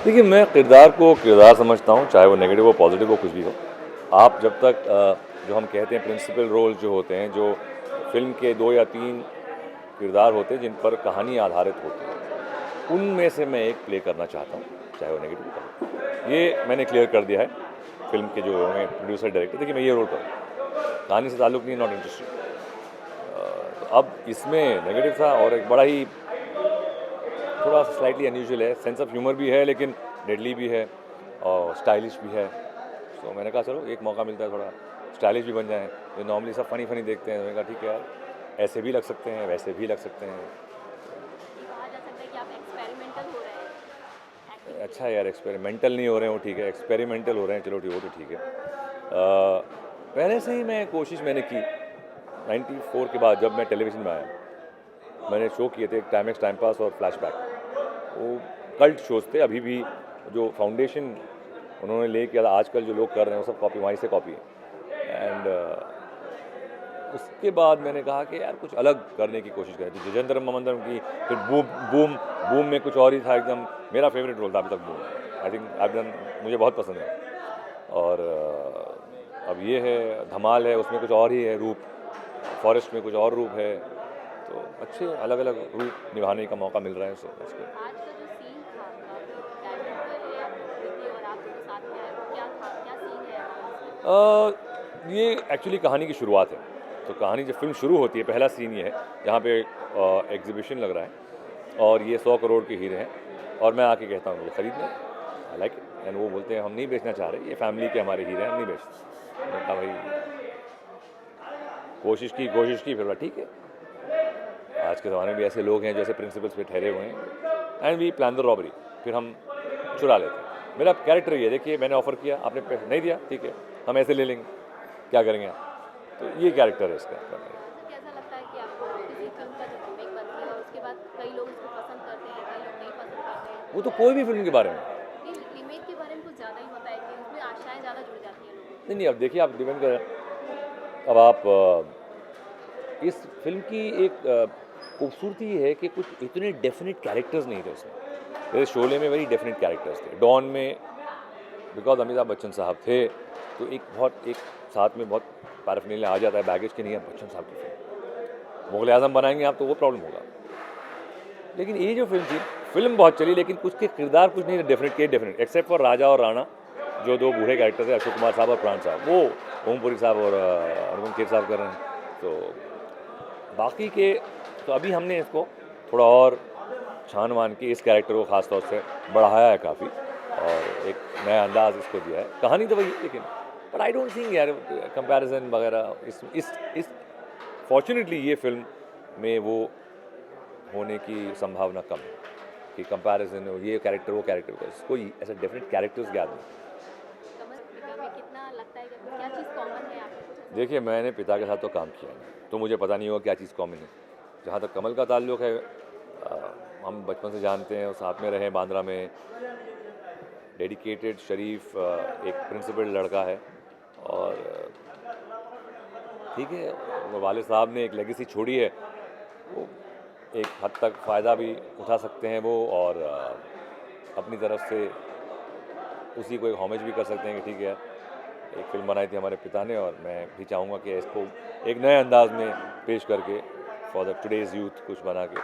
देखिए, मैं किरदार को किरदार समझता हूँ, चाहे वो नेगेटिव हो, पॉजिटिव हो, कुछ भी हो। आप जब तक जो हम कहते हैं प्रिंसिपल रोल जो होते हैं, जो फ़िल्म के 2 या 3 किरदार होते हैं जिन पर कहानी आधारित होती है, उनमें से मैं एक प्ले करना चाहता हूँ, चाहे वो नेगेटिव हो। ये मैंने क्लियर कर दिया है फ़िल्म के जो हैं प्रोड्यूसर, डायरेक्टर, देखिए मैं ये रोल करूँगा। कहानी से ताल्लुक़ नहीं, नॉट इंटरेस्टेड। तो अब इसमें नेगेटिव था और एक बड़ा ही थोड़ा स्लाइटली अनयूजुअल है, सेंस ऑफ ह्यूमर भी है लेकिन डेडली भी है और स्टाइलिश भी है। तो मैंने कहा चलो एक मौका मिलता है थोड़ा स्टाइलिश भी बन जाएँ। जो नॉर्मली सब फ़नी देखते हैं, मैंने कहा ठीक है यार, ऐसे भी लग सकते हैं, वैसे भी लग सकते हैं। कहा जा सकता है कि आप एक्सपेरिमेंटल हो रहे हैं एक्टिंग के अच्छा लिए। यार, एक्सपेरिमेंटल नहीं हो रहे हो ठीक है, एक्सपेरिमेंटल हो रहे हैं, चलो ठीक, वो तो ठीक है। पहले से ही मैं कोशिश मैंने की। 94 के बाद जब मैं टेलीविज़न में आया, मैंने शो किए थे टाइमेक्स, टाइम पास और फ्लैशबैक। वो कल्ट शोज़ थे। अभी भी जो फाउंडेशन उन्होंने ले किया था, आजकल जो लोग कर रहे हैं वो सब कॉपी वहीं से कॉपी है। एंड उसके बाद मैंने कहा कि यार कुछ अलग करने की कोशिश करें। तो जजेंद्र मोहम्मदन की फिर बूम बूम बूम में कुछ और ही था एकदम। मेरा फेवरेट रोल था अभी तक boom. I think I done, मुझे बहुत पसंद है। और अब ये है धमाल है, उसमें कुछ और ही है रूप, फॉरेस्ट में कुछ और रूप है। तो अच्छे अलग अलग रूप निभाने का मौका मिल रहा है उसे उसके। आज का जो सीन था डायरेक्टर है आपको प्रीति और आप दोनों साथ में आए, वो क्या था, क्या सीन है उसमें? ये एक्चुअली कहानी की शुरुआत है। तो कहानी जब फिल्म शुरू होती है, पहला सीन ये है जहाँ पे एग्जीबिशन लग रहा है और ये 100 करोड़ के हीरे हैं और मैं आके कहता हूँ मुझे खरीदना, आई लाइक इट। एंड वो बोलते हैं हम नहीं बेचना चाह रहे, ये फैमिली के हमारे हीरे हैं, हम नहीं बेचते। मैंने कहा भाई कोशिश की, फिर बोला ठीक है। आज के ज़माने में भी ऐसे लोग हैं जो ऐसे प्रिंसिपल्स पे ठहरे हुए हैं। And we plan the robbery, फिर हम चुरा लेते हैं। मेरा कैरेक्टर ये है, देखिए मैंने ऑफ़र किया, आपने पैसे नहीं दिया, ठीक है हम ऐसे ले लेंगे, क्या करेंगे आप। तो ये कैरेक्टर है इसका। अच्छा, कैसा लगता है कि आपको किसी फिल्म का जब रीमेक बनती है और उसके बाद कई लोग इसको पसंद करते हैं, कई लोग नहीं पसंद करते हैं? वो तो कोई भी फिल्म के बारे में। ये रीमेक के बारे में कुछ ज़्यादा ही होता है कि उसमें आशाएं ज़्यादा जुड़ जाती हैं लोगों नहीं, अब देखिए आप डिपेंड करें। अब आप इस फिल्म की एक खूबसूरती ये है कि कुछ इतने डेफिनेट कैरेक्टर्स नहीं थे उसमें। जैसे शोले में वेरी डेफिनेट कैरेक्टर्स थे, डॉन में बिकॉज अमिताभ बच्चन साहब थे तो एक साथ में बहुत पैराफर्नैलिया आ जाता है बैगेज के, नहीं है बच्चन साहब की फिल्म, मुग़ल आज़म बनाएंगे आप तो वो प्रॉब्लम होगा। लेकिन ये जो फिल्म थी, फिल्म बहुत चली लेकिन कुछ के किरदार कुछ नहीं थे डेफिनेट एक्सेप्ट फॉर राजा और राणा, जो 2 बूढ़े कैरेक्टर थे, अशोक कुमार साहब और प्राण साहब, वो ओमपुरी साहब और अनुपम खेर साहब कर रहे हैं। तो बाकी के तो अभी हमने इसको थोड़ा और छान वान के इस कैरेक्टर को ख़ास तौर से बढ़ाया है काफ़ी और एक नया अंदाज़ इसको दिया है। कहानी तो वही है लेकिन बट आई डोंट थिंक यार कंपैरिजन वगैरह इस फॉर्चुनेटली ये फिल्म में वो होने की संभावना कम है कि कंपैरिजन हो ये कैरेक्टर वो कैरेक्टर का, कोई ऐसा डेफिनेट कैरेक्टर्स याद नहीं। कमल भूमिका में कितना लगता है कि क्या चीज़ कॉमन है आपको कुछ ऐसा? देखिए मैंने पिता के साथ तो काम किया नहीं तो मुझे पता नहीं होगा क्या चीज़ कॉमन है। जहाँ तक कमल का ताल्लुक है, हम बचपन से जानते हैं और साथ में रहे बांद्रा में। डेडिकेटेड शरीफ एक प्रिंसिपल लड़का है और ठीक है, वो वालिद साहब ने एक लेगेसी छोड़ी है, वो एक हद तक फ़ायदा भी उठा सकते हैं वो और अपनी तरफ से उसी को एक होमेज भी कर सकते हैं कि ठीक है एक फ़िल्म बनाई थी हमारे पिता ने और मैं भी चाहूँगा कि इसको एक नए अंदाज में पेश करके फॉर द टुडेज़ यूथ कुछ बना के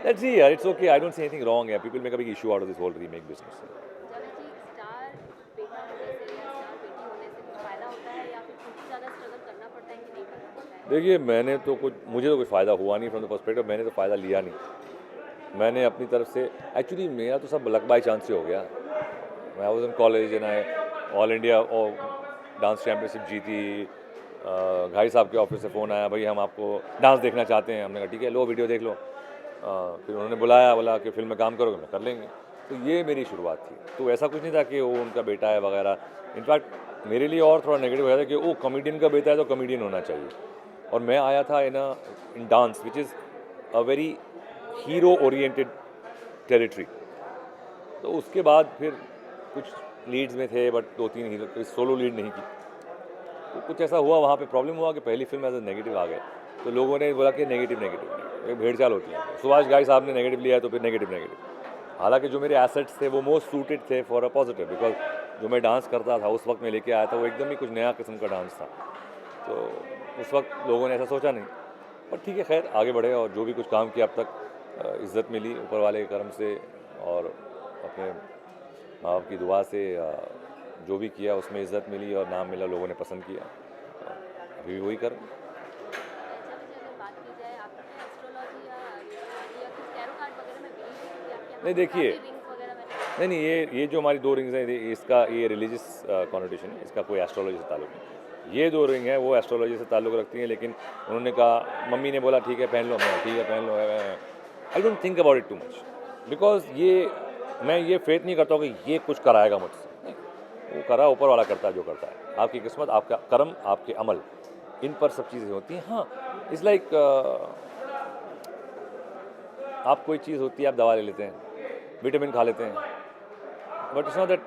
लेट्स सी यार, it's okay, I don't see anything wrong है। People make a big issue out of this whole remake business. Javed ji, star बेटा होने से या स्टार बेटी होने से कुछ फ़ायदा होता है या फिर खुद ज़्यादा स्ट्रगल करना पड़ता है कि नहीं करना पड़ता है? देखिए मुझे तो कुछ फ़ायदा हुआ नहीं फ्रॉम द पर्सपेक्टिव, मैंने तो फ़ायदा लिया नहीं। मैंने अपनी तरफ से एक्चुअली मेरा तो सब लक बाय चांस से हो गया। मैं was in college and I all India dance championship जीती। घाई साहब के ऑफिस से फ़ोन आया, भाई हम आपको डांस देखना चाहते हैं। हमने कहा ठीक है लो वीडियो देख लो। फिर उन्होंने बुलाया, बोला कि फ़िल्म में काम करोगे, मैं कर लेंगे। तो ये मेरी शुरुआत थी। तो ऐसा कुछ नहीं था कि वो उनका बेटा है वगैरह। इनफैक्ट मेरे लिए और थोड़ा नेगेटिव हो जाता कि वो कॉमेडियन का बेटा है तो कॉमेडियन होना चाहिए। और मैं आया था इन dance which is a very hero oriented territory. तो उसके बाद फिर कुछ लीड्स में थे बट 2-3 हीरो, कोई सोलो लीड नहीं की। तो कुछ ऐसा हुआ वहाँ पे, प्रॉब्लम हुआ कि पहली फिल्म एज ए नेगेटिव आ गए तो लोगों ने बोला कि नेगेटिव एक भेड़चाल होती है। सुभाष घाई साहब ने नेगेटिव लिया है तो फिर नेगेटिव हालांकि जो मेरे एसेट्स थे वो मोस्ट सूटेड थे फॉर अ पॉजिटिव, बिकॉज जो मैं डांस करता था उस वक्त मैं लेके आया था वो एकदम ही कुछ नया किस्म का डांस था। तो उस वक्त लोगों ने ऐसा सोचा नहीं, पर ठीक है, खैर आगे बढ़े और जो भी कुछ काम किया अब तक इज़्ज़त मिली ऊपर वाले के करम से, और अपने माँ बाप की दुआ से जो भी किया उसमें इज़्ज़त मिली और नाम मिला, लोगों ने पसंद किया, अभी भी वही कर। अच्छा मुझे अगर बात की जाए आपने एस्ट्रोलॉजी या कुछ टैरो कार्ड वगैरह में बिलीव नहीं करती आपके यहाँ नहीं पे देखिए, काफ़ी रिंग्स वगैरह मैंने नहीं ये जो हमारी 2 रिंग्स हैं, इसका ये रिलीजियस कॉन्नोटेशन है, इसका कोई एस्ट्रोलॉजी से ताल्लुक नहीं। ये 2 रिंग हैं वो एस्ट्रोलॉजी से ताल्लुक रखती हैं, लेकिन उन्होंने कहा, मम्मी ने बोला ठीक है पहन लो, मैं ठीक है पहन लो। I don't think about it too much, because मैं ये फेथ नहीं करता हूँ कि ये कुछ कराएगा मुझसे, नहीं, वो करा ऊपर वाला करता है जो करता है। आपकी किस्मत, आपका कर्म, आपके अमल, इन पर सब चीज़ें होती हैं। हाँ, इट्स लाइक आप कोई चीज़ होती है, आप दवा ले लेते हैं, विटामिन खा लेते हैं, but it's not that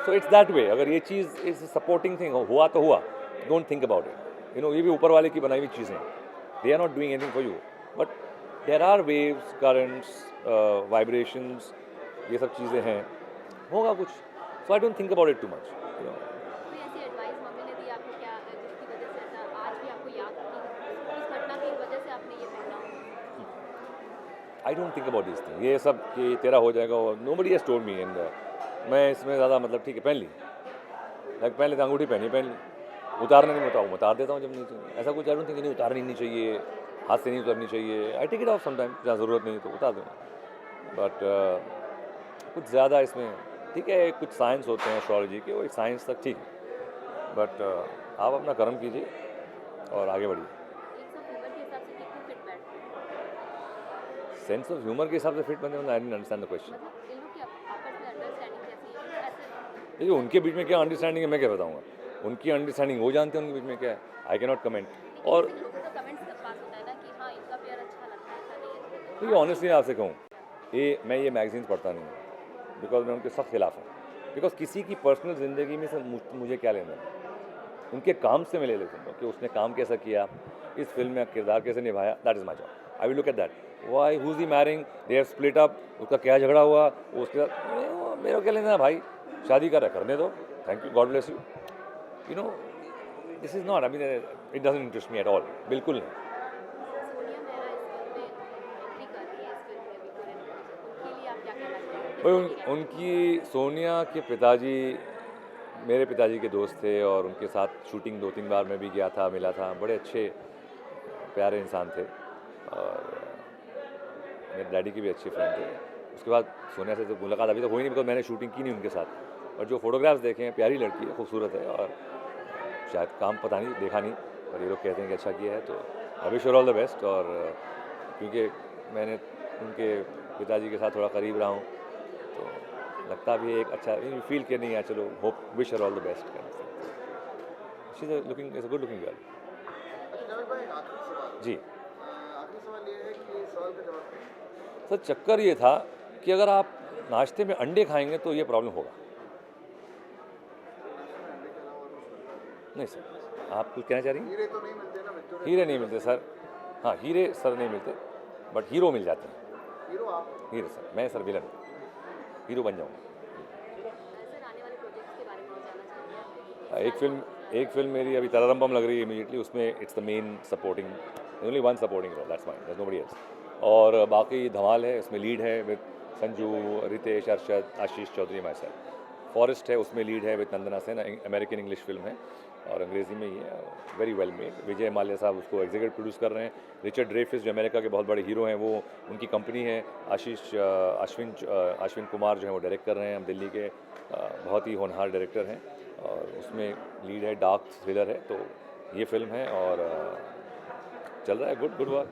so it's that way. अगर ये चीज़ इज सपोर्टिंग थिंग, हुआ तो हुआ, डोंट थिंक अबाउट इट। ये भी ऊपर वाले की बनाई हुई चीज़ें हैं, they are not doing anything for you, but there are waves, currents, vibrations, ये सब चीज़ें हैं, होगा कुछ। So I don't think about it too much. कोई ऐसी एडवाइस मम्मी ने दी आपको क्या जिसकी वजह से ऐसा आज भी आपको याद की उस घटना की वजह से आपने ये पहना हो? आई don't think about this thing, ये सब कि तेरा हो जाएगा, nobody has told me, and मैं इसमें ज़्यादा मतलब ठीक है पहन ली, लाइक पहन लेते, अंगूठी पहनी, पहन ली, उतारना नहीं होता हूँ, उतार देता हूँ जब नहीं चाहिए, ऐसा कुछ आई डोंट थिंक, नहीं उतारनी नहीं चाहिए, हाथ से नहीं उतरनी चाहिए। I take it off sometime, जहाँ ज़रूरत नहीं है तो उतार दूँगा, बट कुछ ज़्यादा इसमें ठीक है, कुछ साइंस होते हैं एस्ट्रोलॉजी के, वो एक साइंस तक ठीक है, बट आप अपना कर्म कीजिए और आगे बढ़िए। एक सब ह्यूमर के हिसाब से कितने फिट बैठते हैं? सेंस ऑफ ह्यूमर के हिसाब से फिट बनते हैं, I don't understand the question. मतलब इन लोग की आपस में अंडरस्टैंडिंग कैसी है ऐसे? देखिए, उनके बीच में क्या अंडरस्टैंडिंग है मैं क्या बताऊँगा, उनकी अंडरस्टैंडिंग वो जानते हैं उनके बीच में क्या है, आई कैन नॉट कमेंट। और लेकिन लोगों का कमेंट्स पास होता है ना कि हाँ इनका पेयर अच्छा लगता है, ऐसा नहीं है। देखिए, ऑनेस्टली आपसे कहूँ, मैं ये मैगजीन्स पढ़ता नहीं हूँ, बिकॉज मैं उनके सख्त खिलाफ हूँ, बिकॉज किसी की पर्सनल ज़िंदगी में से मुझे क्या लेना है, उनके काम से मैं ले लेता हूँ कि उसने काम कैसा किया, इस फिल्म में किरदार कैसे निभाया, that is my job, I will look at that. Why who is he marrying, they have split up, उसका क्या झगड़ा हुआ, वो उसके साथ, मेरे को क्या लेना है भाई, शादी कर करने दो, thank you, God bless you, this is not, I mean it doesn't interest me at all, बिल्कुल नहीं। सोनिया मेहरा इस फिल्म में एंट्री कर रही है, इस फिल्म में विक्टोरिया निकोलसन, उनके लिए आप क्या कहना चाहेंगे? भाई उनकी सोनिया के पिताजी मेरे पिताजी के दोस्त थे, और उनके साथ शूटिंग 2-3 बार मैं भी गया था, मिला था, बड़े अच्छे प्यारे इंसान थे, और मेरे डैडी के भी अच्छे फ्रेंड थे। उसके बाद सोनिया से तो मुलाकात अभी तक हुई नहीं, बिकॉज मैंने शूटिंग की नहीं उनके साथ, और जो फोटोग्राफ्स देखे हैं, प्यारी लड़की है, खूबसूरत है, और शायद काम पता नहीं, देखा नहीं, और ये लोग कहते हैं कि अच्छा किया है, तो I wish her all the best. और क्योंकि मैंने उनके पिताजी के साथ थोड़ा करीब रहा हूँ, तो लगता भी है एक अच्छा फील कि नहीं है, चलो hope wish her all the best. She is looking, is a good looking girl. जी आखिरी सवाल ये है कि सवाल का जवाब दें। सर, चक्कर ये था कि अगर आप नाश्ते में अंडे खाएंगे तो ये प्रॉब्लम होगा। नहीं सर, आप कुछ कहना चाह रही हैं? हीरे तो नहीं मिलते ना विक्टोरिया? हीरे नहीं मिलते सर, हाँ हीरे सर नहीं मिलते, बट हीरो मिल जाते हैं। हीरो आप हीरो सर, मैं सर विलन, हीरो बन जाऊँगा। सर आने वाले प्रोजेक्ट्स के बारे में और जानना चाहेंगे? एक फिल्म मेरी अभी तररम्बम लग रही है इमीडिएटली, उसमें it's the main supporting, only one supporting role, that's mine, there is nobody else. और बाकी धमाल है, उसमें लीड है with Sanju, Ritesh, Arshad, Ashish Chaudhary, myself. Forest है, उसमें लीड है with Nandana Sen, American English film है और अंग्रेज़ी में ही है, very well made. Vijay Mallya साहब उसको एग्जीक्यूटिव प्रोड्यूस कर रहे हैं। रिचर्ड ड्रेफिस जो अमेरिका के बहुत बड़े हीरो हैं, वो उनकी कंपनी है। अश्विन कुमार जो है वो डायरेक्ट कर रहे हैं, हम दिल्ली के बहुत ही होनहार डायरेक्टर हैं, और उसमें लीड है, डार्क थ्रिलर है, तो ये फिल्म है और चल रहा है, गुड वर्क।